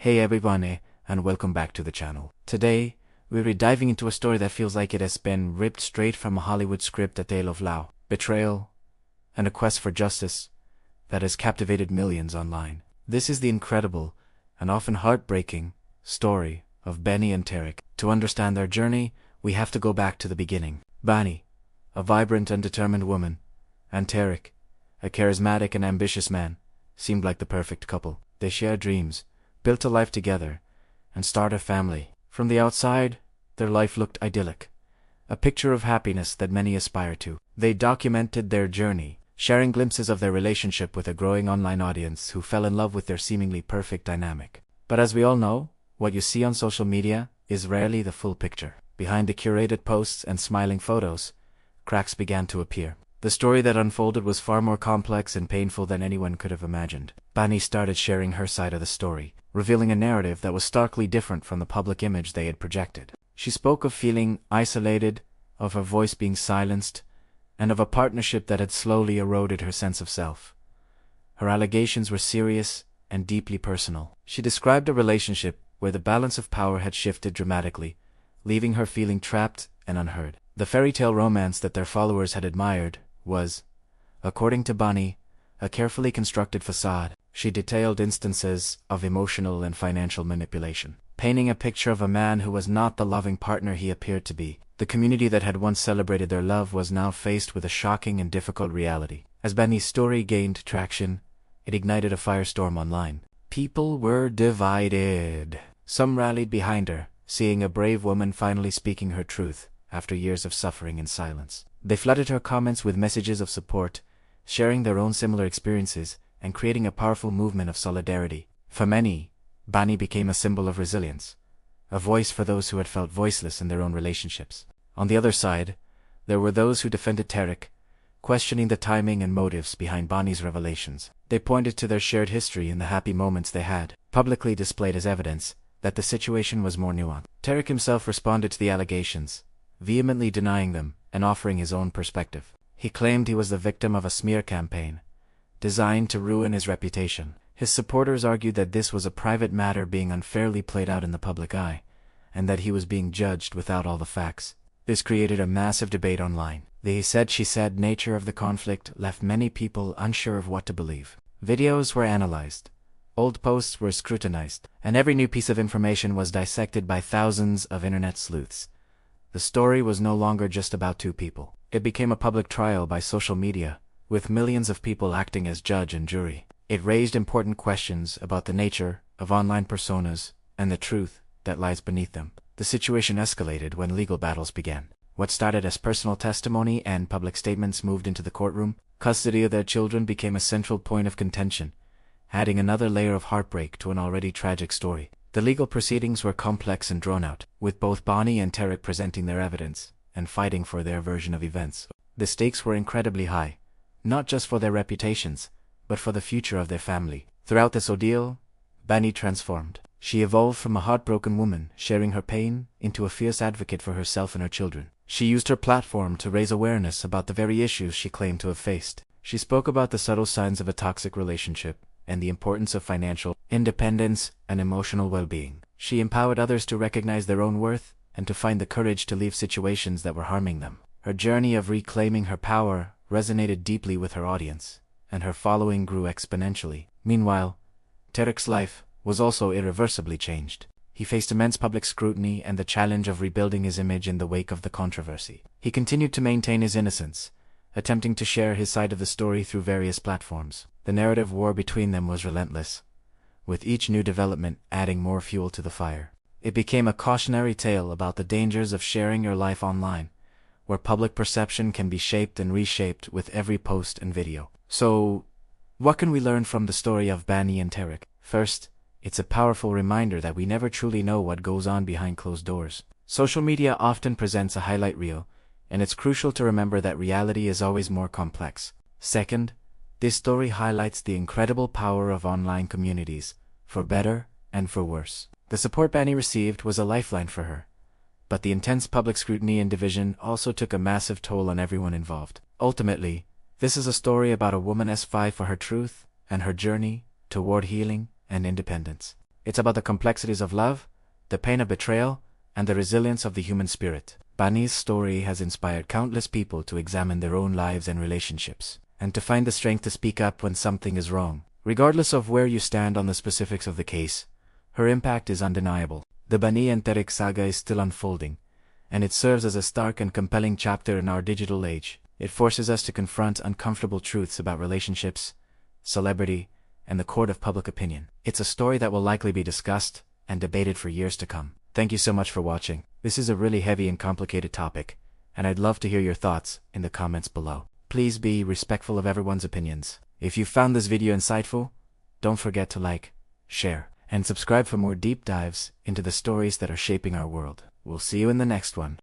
Hey everyone, and welcome back to the channel. Today, we'll be diving into a story that feels like it has been ripped straight from a Hollywood script, a tale of love, betrayal, and a quest for justice that has captivated millions online. This is the incredible, and often heartbreaking, story of Benny and Tarek. To understand their journey, we have to go back to the beginning. Benny, a vibrant and determined woman, and Tarek, a charismatic and ambitious man, seemed like the perfect couple. They shared dreams, built a life together, and started a family. From the outside, their life looked idyllic, a picture of happiness that many aspire to. They documented their journey, sharing glimpses of their relationship with a growing online audience who fell in love with their seemingly perfect dynamic. But as we all know, what you see on social media is rarely the full picture. Behind the curated posts and smiling photos, cracks began to appear. The story that unfolded was far more complex and painful than anyone could have imagined. Benny started sharing her side of the story, revealing a narrative that was starkly different from the public image they had projected. She spoke of feeling isolated, of her voice being silenced, and of a partnership that had slowly eroded her sense of self. Her allegations were serious and deeply personal. She described a relationship where the balance of power had shifted dramatically, leaving her feeling trapped and unheard. The fairy tale romance that their followers had admired was, according to Benny, a carefully constructed facade. She detailed instances of emotional and financial manipulation, painting a picture of a man who was not the loving partner he appeared to be. The community that had once celebrated their love was now faced with a shocking and difficult reality. As Benny's story gained traction, it ignited a firestorm online. People were divided. Some rallied behind her, seeing a brave woman finally speaking her truth after years of suffering in silence. They flooded her comments with messages of support, sharing their own similar experiences and creating a powerful movement of solidarity. For many, Benny became a symbol of resilience, a voice for those who had felt voiceless in their own relationships. On the other side, there were those who defended Tarek, questioning the timing and motives behind Benny's revelations. They pointed to their shared history and the happy moments they had, publicly displayed as evidence that the situation was more nuanced. Tarek himself responded to the allegations, vehemently denying them and offering his own perspective. He claimed he was the victim of a smear campaign, designed to ruin his reputation. His supporters argued that this was a private matter being unfairly played out in the public eye, and that he was being judged without all the facts. This created a massive debate online. The he said she said nature of the conflict left many people unsure of what to believe. Videos were analyzed, old posts were scrutinized, and every new piece of information was dissected by thousands of internet sleuths. The story was no longer just about two people. It became a public trial by social media, with millions of people acting as judge and jury. It raised important questions about the nature of online personas and the truth that lies beneath them. The situation escalated when legal battles began. What started as personal testimony and public statements moved into the courtroom. Custody of their children became a central point of contention, adding another layer of heartbreak to an already tragic story. The legal proceedings were complex and drawn out, with both Benny and Tarek presenting their evidence and fighting for their version of events. The stakes were incredibly high, not just for their reputations, but for the future of their family. Throughout this ordeal, Benny transformed. She evolved from a heartbroken woman sharing her pain into a fierce advocate for herself and her children. She used her platform to raise awareness about the very issues she claimed to have faced. She spoke about the subtle signs of a toxic relationship and the importance of financial independence and emotional well-being. She empowered others to recognize their own worth and to find the courage to leave situations that were harming them. Her journey of reclaiming her power resonated deeply with her audience, and her following grew exponentially. Meanwhile, Tarek's life was also irreversibly changed. He faced immense public scrutiny and the challenge of rebuilding his image in the wake of the controversy. He continued to maintain his innocence, attempting to share his side of the story through various platforms. The narrative war between them was relentless, with each new development adding more fuel to the fire. It became a cautionary tale about the dangers of sharing your life online, where public perception can be shaped and reshaped with every post and video. So, what can we learn from the story of Benny and Tarek? First, it's a powerful reminder that we never truly know what goes on behind closed doors. Social media often presents a highlight reel, and it's crucial to remember that reality is always more complex. Second, this story highlights the incredible power of online communities, for better and for worse. The support Benny received was a lifeline for her, but the intense public scrutiny and division also took a massive toll on everyone involved. Ultimately, this is a story about a woman's fight for her truth and her journey toward healing and independence. It's about the complexities of love, the pain of betrayal, and the resilience of the human spirit. Bani's story has inspired countless people to examine their own lives and relationships, and to find the strength to speak up when something is wrong. Regardless of where you stand on the specifics of the case, her impact is undeniable. The Bani and Tariq saga is still unfolding, and it serves as a stark and compelling chapter in our digital age. It forces us to confront uncomfortable truths about relationships, celebrity, and the court of public opinion. It's a story that will likely be discussed and debated for years to come. Thank you so much for watching. This is a really heavy and complicated topic, and I'd love to hear your thoughts in the comments below. Please be respectful of everyone's opinions. If you found this video insightful, don't forget to like, share, and subscribe for more deep dives into the stories that are shaping our world. We'll see you in the next one.